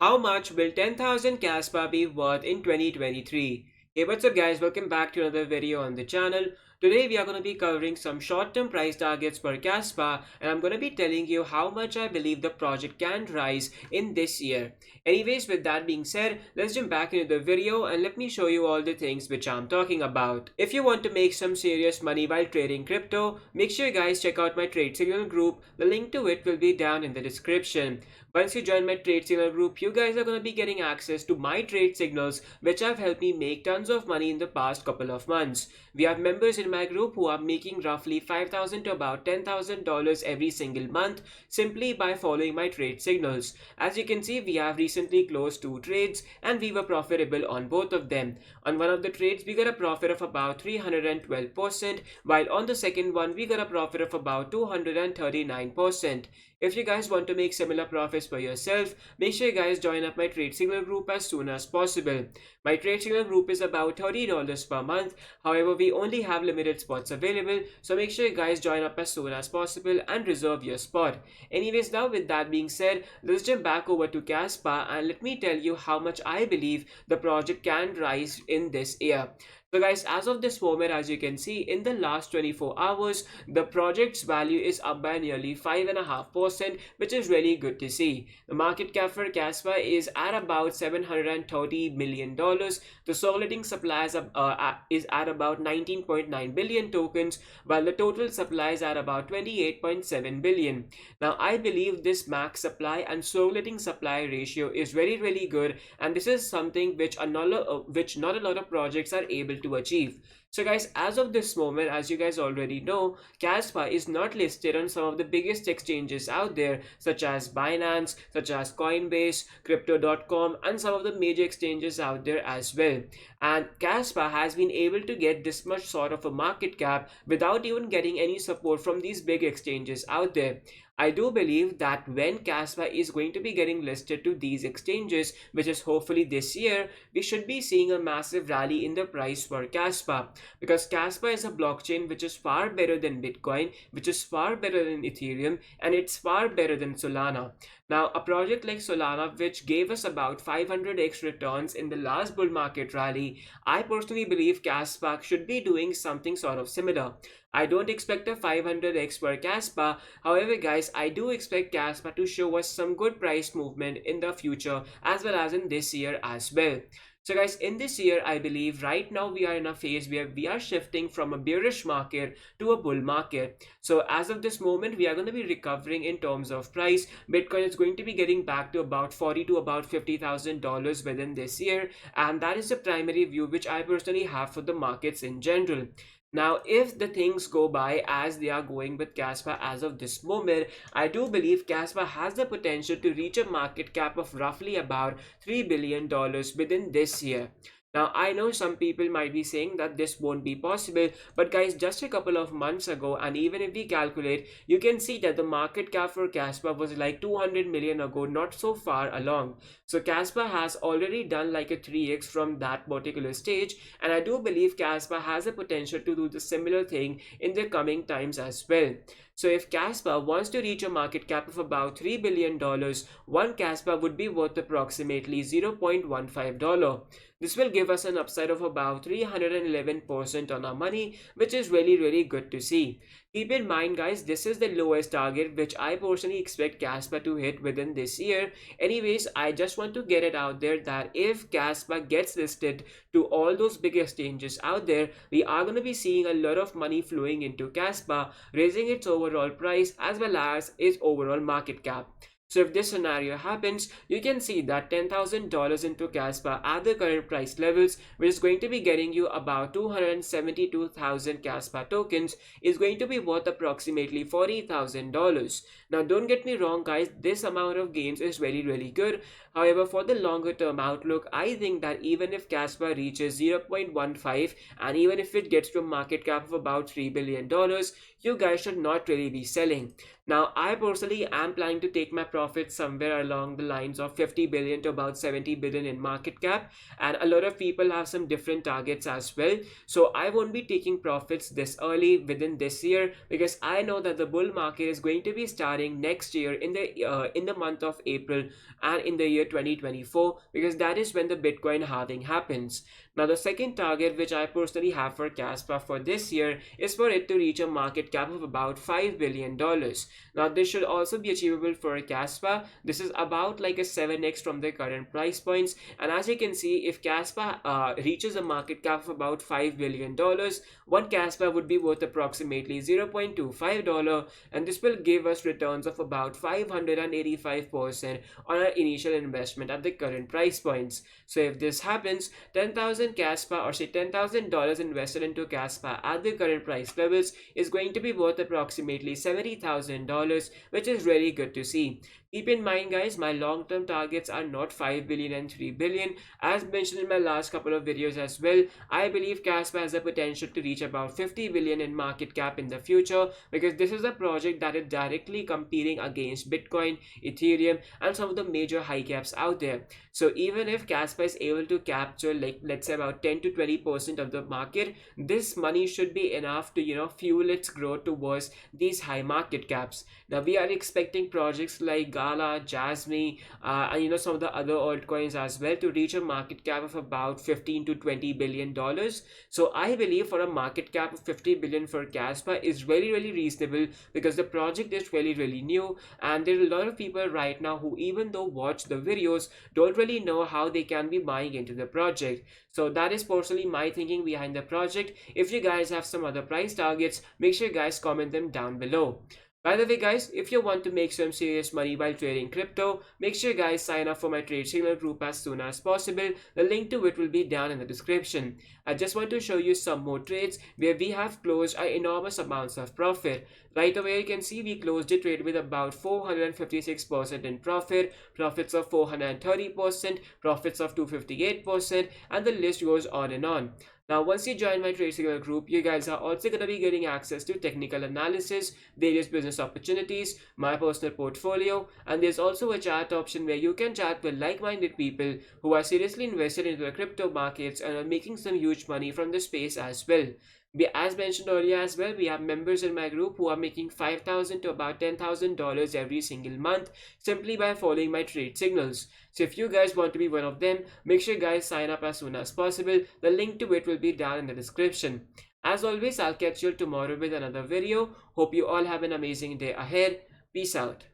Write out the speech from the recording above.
How much will 10,000 Caspa be worth in 2023? Hey, what's up guys, welcome back to another video on the channel. Today we are going to be covering some short-term price targets per Caspa, and I'm going to be telling you how much I believe the project can rise in this year. Anyways, with that being said, let's jump back into the video and let me show you all the things which I'm talking about. If you want to make some serious money while trading crypto, make sure you guys check out my Trade Signal group. The link to it will be down in the description. Once you join my trade signal group, you guys are going to be getting access to my trade signals, which have helped me make tons of money in the past couple of months. We have members in my group who are making roughly $5,000 to about $10,000 every single month simply by following my trade signals. As you can see, we have recently closed 2 trades and we were profitable on both of them. On one of the trades, we got a profit of about 312%, while on the second one, we got a profit of about 239%. If you guys want to make similar profits for yourself, make sure you guys join up my Trade Signal group as soon as possible. My Trade Signal group is about $30 per month. However, we only have limited spots available, so make sure you guys join up as soon as possible and reserve your spot. Anyways, now with that being said, let's jump back over to Caspa and let me tell you how much I believe the project can rise in this year. So guys, as of this moment, as you can see, in the last 24 hours, the project's value is up by nearly 5.5%, which is really good to see. The market cap for Caspa is at about $730 million. The circulating supply is at about 19.9 billion tokens, while the total supply is at about 28.7 billion. Now, I believe this max supply and circulating supply ratio is really good, and this is something which not a lot of projects are able to achieve. So guys, as of this moment, as you guys already know, Caspa is not listed on some of the biggest exchanges out there, such as Binance, such as Coinbase, Crypto.com, and some of the major exchanges out there as well. And Caspa has been able to get this much sort of a market cap without even getting any support from these big exchanges out there. I do believe that when Caspa is going to be getting listed to these exchanges, which is hopefully this year, we should be seeing a massive rally in the price for Caspa, because Caspa is a blockchain which is far better than Bitcoin, which is far better than Ethereum, and it's far better than Solana. Now, a project like Solana, which gave us about 500x returns in the last bull market rally, I personally believe Caspa should be doing something sort of similar. I don't expect a 500x for Caspa. However, guys, I do expect Caspa to show us some good price movement in the future as well as in this year as well. So guys, in this year, I believe right now we are in a phase where we are shifting from a bearish market to a bull market. So as of this moment, we are going to be recovering in terms of price. Bitcoin is going to be getting back to about $40,000 to about $50,000 within this year. And that is the primary view which I personally have for the markets in general. Now, if the things go by as they are going with Caspa as of this moment, I do believe Caspa has the potential to reach a market cap of roughly about $3 billion within this year. Now, I know some people might be saying that this won't be possible, but guys, just a couple of months ago, and even if we calculate, you can see that the market cap for Caspa was like 200 million ago, not so far along. So Caspa has already done like a 3x from that particular stage, and I do believe Caspa has the potential to do the similar thing in the coming times as well. So if Caspa wants to reach a market cap of about $3 billion, one Caspa would be worth approximately $0.15. This will give us an upside of about 311% on our money, which is really good to see. Keep in mind guys, this is the lowest target which I personally expect Caspa to hit within this year. Anyways, I just want to get it out there that if Caspa gets listed to all those big exchanges out there, we are going to be seeing a lot of money flowing into Caspa, raising its overall price as well as its overall market cap. So if this scenario happens, you can see that $10,000 into Caspa at the current price levels, which is going to be getting you about 272,000 Caspa tokens, is going to be worth approximately $40,000. Now don't get me wrong guys, this amount of gains is really good. However, for the longer term outlook, I think that even if Caspa reaches 0.15 and even if it gets to a market cap of about $3 billion, you guys should not really be selling. Now, I personally am planning to take my profits somewhere along the lines of 50 billion to about 70 billion in market cap, and a lot of people have some different targets as well. So I won't be taking profits this early within this year because I know that the bull market is going to be starting starting next year in the month of April and in the year 2024, because that is when the Bitcoin halving happens. Now, the second target which I personally have for Caspa for this year is for it to reach a market cap of about $5 billion. Now, this should also be achievable for Caspa. This is about like a 7x from the current price points. And as you can see, if Caspa reaches a market cap of about $5 billion, one Caspa would be worth approximately $0.25, and this will give us returns of about 585% on our initial investment at the current price points. So if this happens, 10,000 Caspa, or say $10,000 invested into Caspa at the current price levels, is going to be worth approximately $70,000, which is really good to see. Keep in mind, guys, my long-term targets are not 5 billion and 3 billion. As mentioned in my last couple of videos as well, I believe Caspa has the potential to reach about 50 billion in market cap in the future, because this is a project that is directly competing against Bitcoin, Ethereum, and some of the major high caps out there. So even if Caspa is able to capture, like, let's say about 10 to 20% of the market, this money should be enough to, fuel its growth towards these high market caps. Now, we are expecting projects like Gala, Jasmine, and some of the other altcoins as well to reach a market cap of about 15 to 20 billion dollars. So I believe for a market cap of 50 billion for Caspa is really, really reasonable, because the project is really, really new, and there are a lot of people right now who, even though watch the videos, don't really know how they can be buying into the project. So that is personally my thinking behind the project. If you guys have some other price targets, make sure you guys comment them down below. By the way, guys, if you want to make some serious money while trading crypto, make sure you guys sign up for my Trade Signal group as soon as possible. The link to it will be down in the description. I just want to show you some more trades where we have closed enormous amounts of profit. Right away, you can see we closed the trade with about 456% in profit, profits of 430%, profits of 258%, and the list goes on and on. Now, once you join my Trade Signal group, you guys are also going to be getting access to technical analysis, various business opportunities, my personal portfolio, and there's also a chat option where you can chat with like-minded people who are seriously invested into the crypto markets and are making some huge money from the space as well. As mentioned earlier as well, we have members in my group who are making $5,000 to about $10,000 every single month simply by following my trade signals. So if you guys want to be one of them, make sure you guys sign up as soon as possible. The link to it will be down in the description. As always, I'll catch you tomorrow with another video. Hope you all have an amazing day ahead. Peace out.